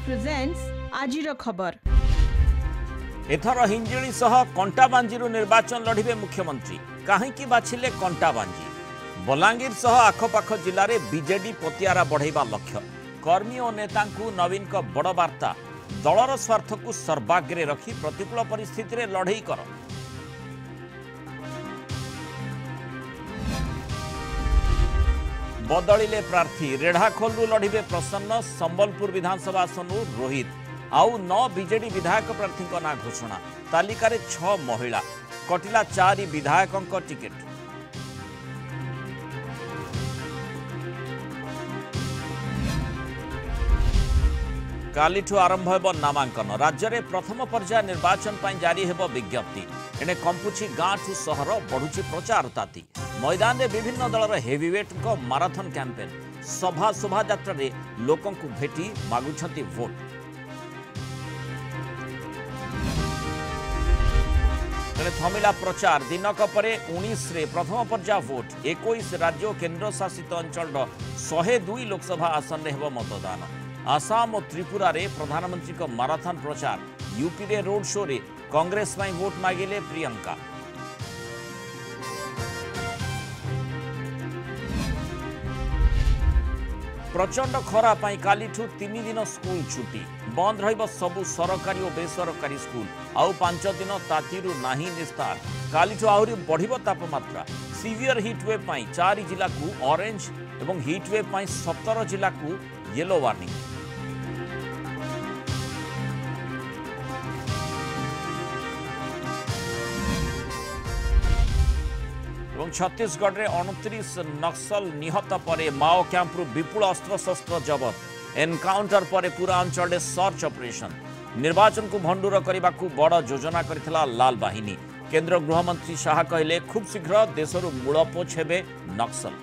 presents आजिर खबर। एथर हिंजिली सह कंटाबांजीरु निर्वाचन लढ़िबे मुख्यमंत्री काहेकि बाछिले कंटाबांजी। बलांगीर सह आखपाख जिले में बीजेडी पतियारा बढ़ाइबा लक्ष्य। कर्मी और नेतांकु नवीन का बड़ वार्ता दलर स्वार्थ को सर्वाग्रे रखी प्रतिकूल परिस्थिति रे लड़ई कर। बदलिले प्रार्थी रेढ़ाखोलू लढ़िबे प्रसन्न। संबलपुर विधानसभा आसन रोहित आउ 9 बीजेडी विधायक प्रार्थी ना घोषणा। तालिकार 6 महिला कटिला 4 विधायकों टिकेट। कालिठू आरंभ हो नामांकन। राज्य में प्रथम पर्याय निर्वाचन पर जारी हो विज्ञप्ति। एने कंपुची गाँ ठू सहर बढ़ुची प्रचार ताती। मैदान में विभिन्न दलर हेवीवेट माराथन कैंपेन सभा शोभायात्रा लोकों को भेटी मागुछंती भोट। थमिला प्रचार दिनक परे 19 रे प्रथम पर्याय भोट। 21 राज्य और केन्द्र शासित अंचल 102 लोकसभा आसन में हेब मतदान। आसाम और त्रिपुरा रे प्रधानमंत्री को माराथन प्रचार। यूपी रे रोड शो रे कांग्रेस में वोट मागिले प्रियंका। प्रचंड खरा पाई कालिठू 3 दिन स्कूल छुट्टी। बंद रहिबो सबु सरकारी और बेसरकारी स्कूल। आउ 5 दिन तातीरु नाही निस्तार। कालिठू आहुरी बढ़िबो तापमात्रा। सीवियर हीट वेव पाई 4 जिला को ऑरेंज एवं हीट वेव पाई 17 जिला को येलो वार्निंग। छत्तीसगढ़ में 29 नक्सल निहत पर माओ कैंप्रु विपुल अस्त्रशस्त्र जबत। एनकाउंटर पर पूरा अंचल सर्च ऑपरेशन। निर्वाचन को भंडूर करने को बड़ योजना करथिला लाल बाहिनी। केंद्र गृहमंत्री शाह कहले खूब शीघ्र देशरू मूलपोछ हेबे नक्सल।